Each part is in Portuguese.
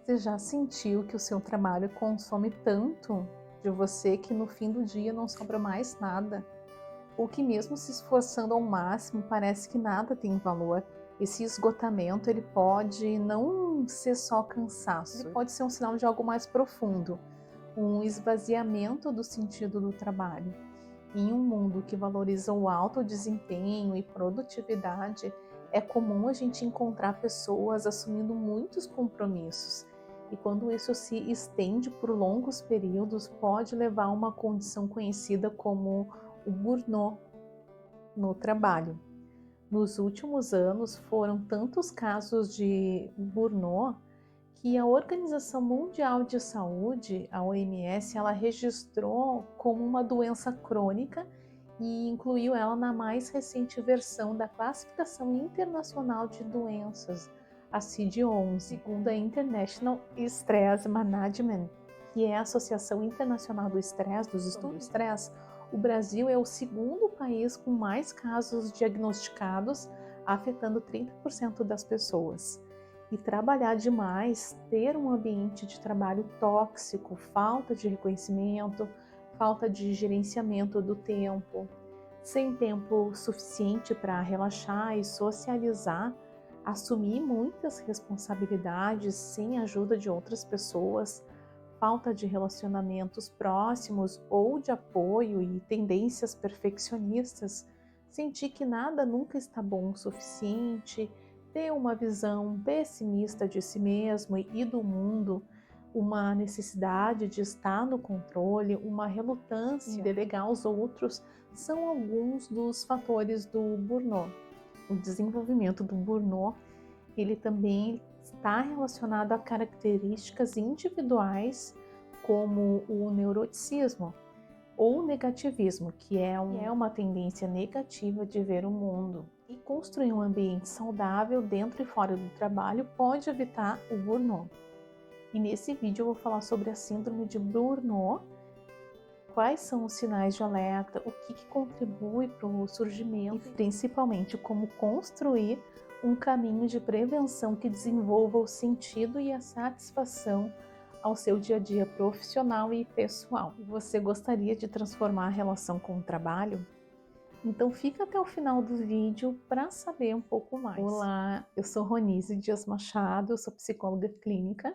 Você já sentiu que o seu trabalho consome tanto de você que no fim do dia não sobra mais nada? Ou que mesmo se esforçando ao máximo, parece que nada tem valor? Esse esgotamento, ele pode não ser só cansaço, ele pode ser um sinal de algo mais profundo, um esvaziamento do sentido do trabalho. Em um mundo que valoriza o alto desempenho e produtividade, é comum a gente encontrar pessoas assumindo muitos compromissos. E quando isso se estende por longos períodos, pode levar a uma condição conhecida como o burnout no trabalho. Nos últimos anos, foram tantos casos de burnout que a Organização Mundial de Saúde, a OMS, ela registrou como uma doença crônica e incluiu ela na mais recente versão da Classificação Internacional de Doenças, a CID-11, segundo a International Stress Management, que é a Associação Internacional do Estresse, dos estudos do estresse. O Brasil é o segundo país com mais casos diagnosticados, afetando 30% das pessoas. E trabalhar demais, ter um ambiente de trabalho tóxico, falta de reconhecimento, falta de gerenciamento do tempo, sem tempo suficiente para relaxar e socializar, assumir muitas responsabilidades sem a ajuda de outras pessoas, falta de relacionamentos próximos ou de apoio e tendências perfeccionistas, sentir que nada nunca está bom o suficiente, ter uma visão pessimista de si mesmo e do mundo, uma necessidade de estar no controle, uma relutância em delegar aos outros, são alguns dos fatores do burnout. O desenvolvimento do burnout, ele também está relacionado a características individuais como o neuroticismo ou negativismo, que é uma tendência negativa de ver o mundo. E construir um ambiente saudável dentro e fora do trabalho pode evitar o burnout. E nesse vídeo eu vou falar sobre a síndrome de burnout, quais são os sinais de alerta, o que contribui para o surgimento e principalmente como construir um caminho de prevenção que desenvolva o sentido e a satisfação ao seu dia a dia profissional e pessoal. Você gostaria de transformar a relação com o trabalho? Então fica até o final do vídeo para saber um pouco mais. Olá, eu sou Ronise Dias Machado, eu sou psicóloga clínica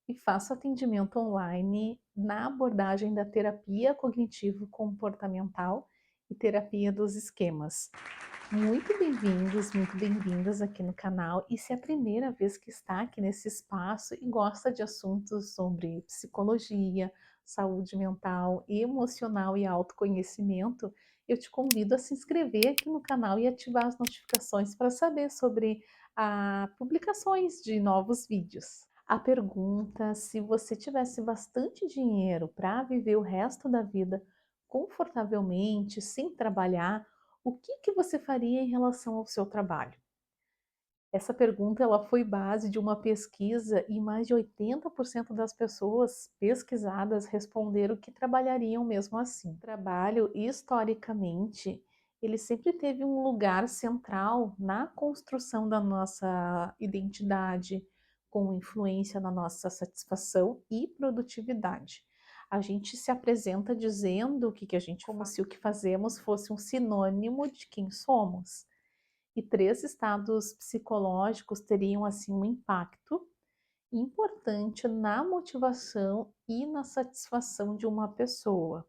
e faço atendimento online na abordagem da terapia cognitivo-comportamental e terapia dos esquemas. Muito bem-vindos, muito bem-vindas aqui no canal, e se é a primeira vez que está aqui nesse espaço e gosta de assuntos sobre psicologia, saúde mental, emocional e autoconhecimento, eu te convido a se inscrever aqui no canal e ativar as notificações para saber sobre publicações de novos vídeos. A pergunta: se você tivesse bastante dinheiro para viver o resto da vida confortavelmente, sem trabalhar, o que você faria em relação ao seu trabalho? Essa pergunta ela foi base de uma pesquisa e mais de 80% das pessoas pesquisadas responderam que trabalhariam mesmo assim. O trabalho, historicamente, ele sempre teve um lugar central na construção da nossa identidade, com influência na nossa satisfação e produtividade. A gente se apresenta dizendo o que a gente faz, como se o que fazemos fosse um sinônimo de quem somos. E três estados psicológicos teriam assim um impacto importante na motivação e na satisfação de uma pessoa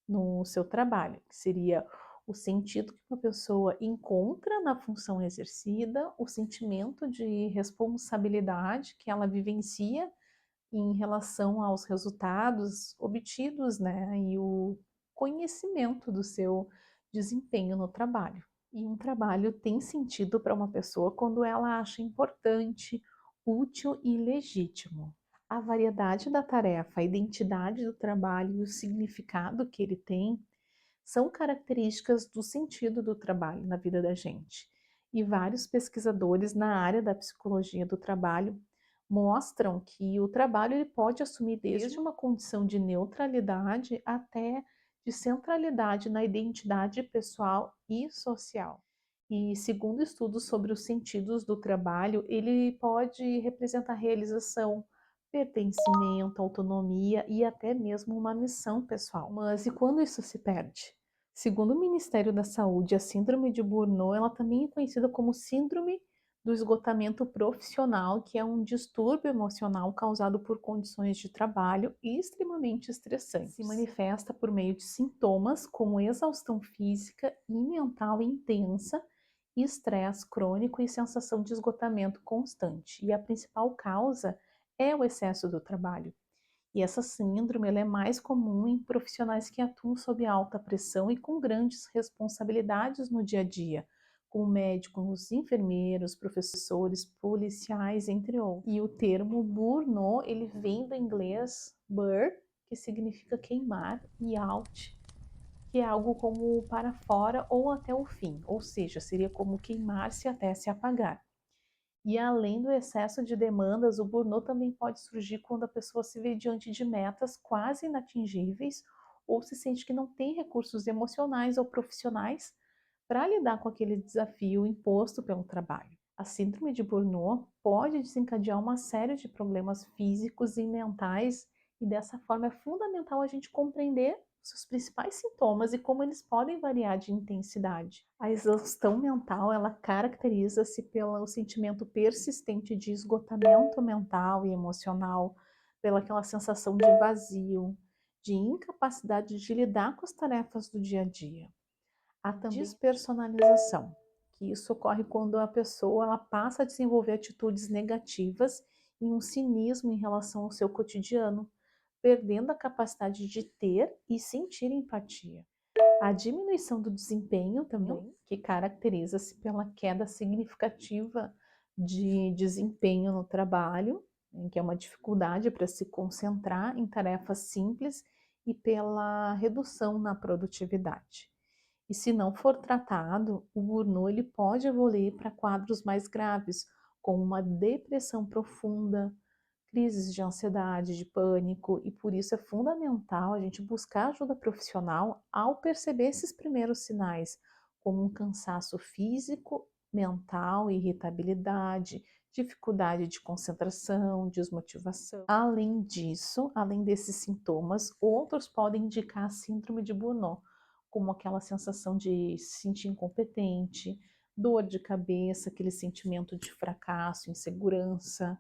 no seu trabalho, que seria o sentido que uma pessoa encontra na função exercida, o sentimento de responsabilidade que ela vivencia em relação aos resultados obtidos, né, e o conhecimento do seu desempenho no trabalho. E um trabalho tem sentido para uma pessoa quando ela acha importante, útil e legítimo. A variedade da tarefa, a identidade do trabalho e o significado que ele tem são características do sentido do trabalho na vida da gente. E vários pesquisadores na área da psicologia do trabalho mostram que o trabalho ele pode assumir desde uma condição de neutralidade até de centralidade na identidade pessoal e social. E segundo estudos sobre os sentidos do trabalho, ele pode representar realização, pertencimento, autonomia e até mesmo uma missão pessoal. Mas e quando isso se perde? Segundo o Ministério da Saúde, a síndrome de Burnout, ela também é conhecida como síndrome do esgotamento profissional, que é um distúrbio emocional causado por condições de trabalho extremamente estressantes. Se manifesta por meio de sintomas como exaustão física e mental intensa, estresse crônico e sensação de esgotamento constante. E a principal causa é o excesso do trabalho. E essa síndrome ela é mais comum em profissionais que atuam sob alta pressão e com grandes responsabilidades no dia a dia, como médicos, enfermeiros, professores, policiais, entre outros. E o termo burnout, ele vem do inglês burn, que significa queimar, e out, que é algo como para fora ou até o fim, ou seja, seria como queimar-se até se apagar. E além do excesso de demandas, o burnout também pode surgir quando a pessoa se vê diante de metas quase inatingíveis ou se sente que não tem recursos emocionais ou profissionais para lidar com aquele desafio imposto pelo trabalho. A síndrome de Burnout pode desencadear uma série de problemas físicos e mentais, e dessa forma é fundamental a gente compreender seus principais sintomas e como eles podem variar de intensidade. A exaustão mental, ela caracteriza-se pelo sentimento persistente de esgotamento mental e emocional, pela aquela sensação de vazio, de incapacidade de lidar com as tarefas do dia a dia. Há também despersonalização, que isso ocorre quando a pessoa ela passa a desenvolver atitudes negativas e um cinismo em relação ao seu cotidiano, perdendo a capacidade de ter e sentir empatia. A diminuição do desempenho também, que caracteriza-se pela queda significativa de desempenho no trabalho, que é uma dificuldade para se concentrar em tarefas simples e pela redução na produtividade. E se não for tratado, o burnout ele pode evoluir para quadros mais graves, como uma depressão profunda, crises de ansiedade, de pânico, e por isso é fundamental a gente buscar ajuda profissional ao perceber esses primeiros sinais, como um cansaço físico, mental, irritabilidade, dificuldade de concentração, desmotivação. Além disso, além desses sintomas, outros podem indicar a síndrome de Burnout, como aquela sensação de se sentir incompetente, dor de cabeça, aquele sentimento de fracasso, insegurança,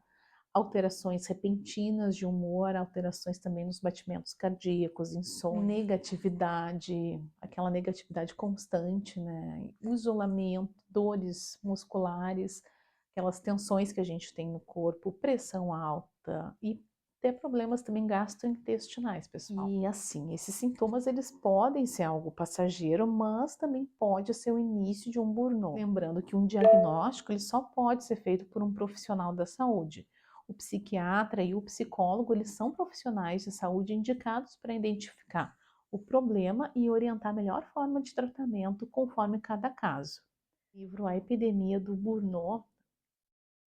alterações repentinas de humor, alterações também nos batimentos cardíacos, insônia, negatividade, aquela negatividade constante, né? Isolamento, dores musculares, aquelas tensões que a gente tem no corpo, pressão alta e ter problemas também gastrointestinais, pessoal. E assim, esses sintomas eles podem ser algo passageiro, mas também pode ser o início de um burnout. Lembrando que um diagnóstico ele só pode ser feito por um profissional da saúde. O psiquiatra e o psicólogo, eles são profissionais de saúde indicados para identificar o problema e orientar a melhor forma de tratamento conforme cada caso. O livro A Epidemia do Burnout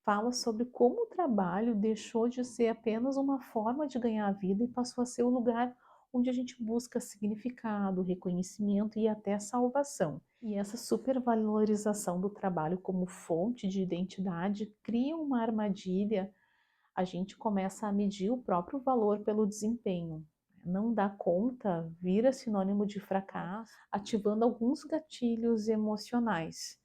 fala sobre como o trabalho deixou de ser apenas uma forma de ganhar a vida e passou a ser o lugar onde a gente busca significado, reconhecimento e até salvação. E essa supervalorização do trabalho como fonte de identidade cria uma armadilha. A gente começa a medir o próprio valor pelo desempenho. Não dá conta vira sinônimo de fracasso, ativando alguns gatilhos emocionais.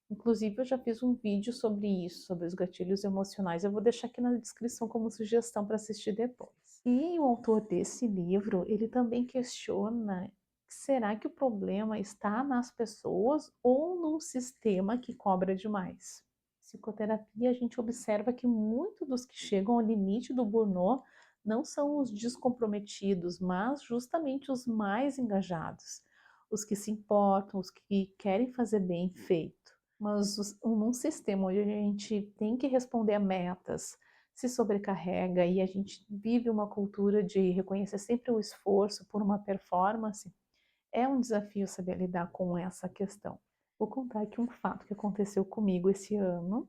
Inclusive, eu já fiz um vídeo sobre isso, sobre os gatilhos emocionais. Eu vou deixar aqui na descrição como sugestão para assistir depois. E o autor desse livro, ele também questiona: será que o problema está nas pessoas ou num sistema que cobra demais? Psicoterapia, a gente observa que muitos dos que chegam ao limite do burnout não são os descomprometidos, mas justamente os mais engajados, os que se importam, os que querem fazer bem feito. Mas num sistema onde a gente tem que responder a metas, se sobrecarrega e a gente vive uma cultura de reconhecer sempre o esforço por uma performance, é um desafio saber lidar com essa questão. Vou contar aqui um fato que aconteceu comigo esse ano,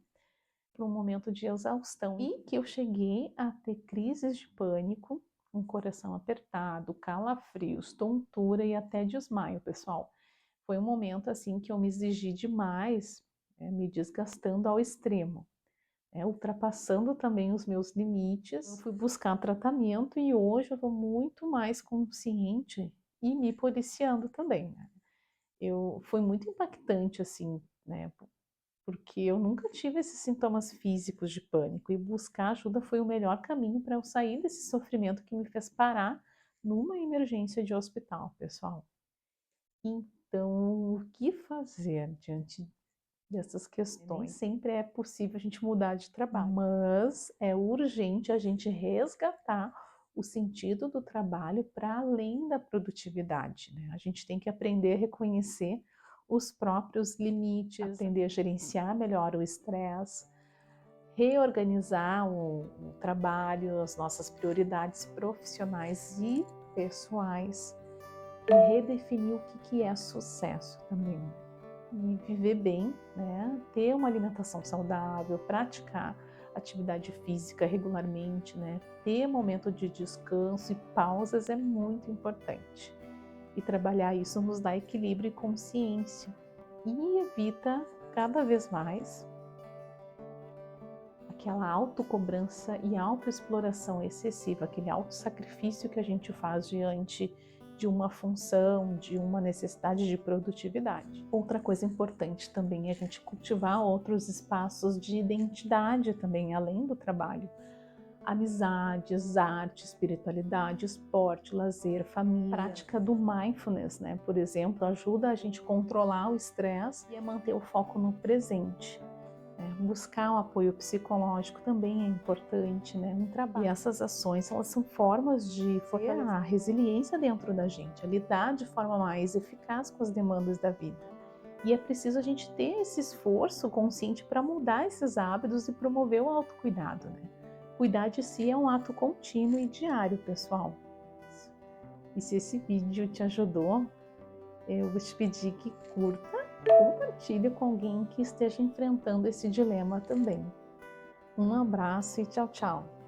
por um momento de exaustão, e que eu cheguei a ter crises de pânico, um coração apertado, calafrios, tontura e até desmaio, pessoal. Foi um momento assim que eu me exigi demais, me desgastando ao extremo. ultrapassando também os meus limites. Eu fui buscar tratamento e hoje eu estou muito mais consciente e me policiando também, né? Foi muito impactante, assim, né? Porque eu nunca tive esses sintomas físicos de pânico e buscar ajuda foi o melhor caminho para eu sair desse sofrimento que me fez parar numa emergência de hospital, pessoal. Então, o que fazer diante dessas questões? Nem sempre é possível a gente mudar de trabalho, mas é urgente a gente resgatar o sentido do trabalho para além da produtividade, né? A gente tem que aprender a reconhecer os próprios limites, aprender a gerenciar melhor o estresse, reorganizar o trabalho, as nossas prioridades profissionais e pessoais e redefinir o que é sucesso também. E viver bem, né? Ter uma alimentação saudável, praticar atividade física regularmente, né? Ter momento de descanso e pausas é muito importante. E trabalhar isso nos dá equilíbrio e consciência e evita cada vez mais aquela autocobrança e autoexploração excessiva, aquele autossacrifício que a gente faz diante de uma função, de uma necessidade de produtividade. Outra coisa importante também é a gente cultivar outros espaços de identidade também, além do trabalho. Amizades, arte, espiritualidade, esporte, lazer, família. Prática do mindfulness, né? Por exemplo, ajuda a gente a controlar o estresse e a manter o foco no presente. Buscar um apoio psicológico também é importante, né? Um trabalho. E essas ações, elas são formas de fortalecer a resiliência dentro da gente, a lidar de forma mais eficaz com as demandas da vida. E é preciso a gente ter esse esforço consciente para mudar esses hábitos e promover o autocuidado, né? Cuidar de si é um ato contínuo e diário, pessoal. E se esse vídeo te ajudou, eu vou te pedir que curta, compartilhe com alguém que esteja enfrentando esse dilema também. Um abraço e tchau, tchau!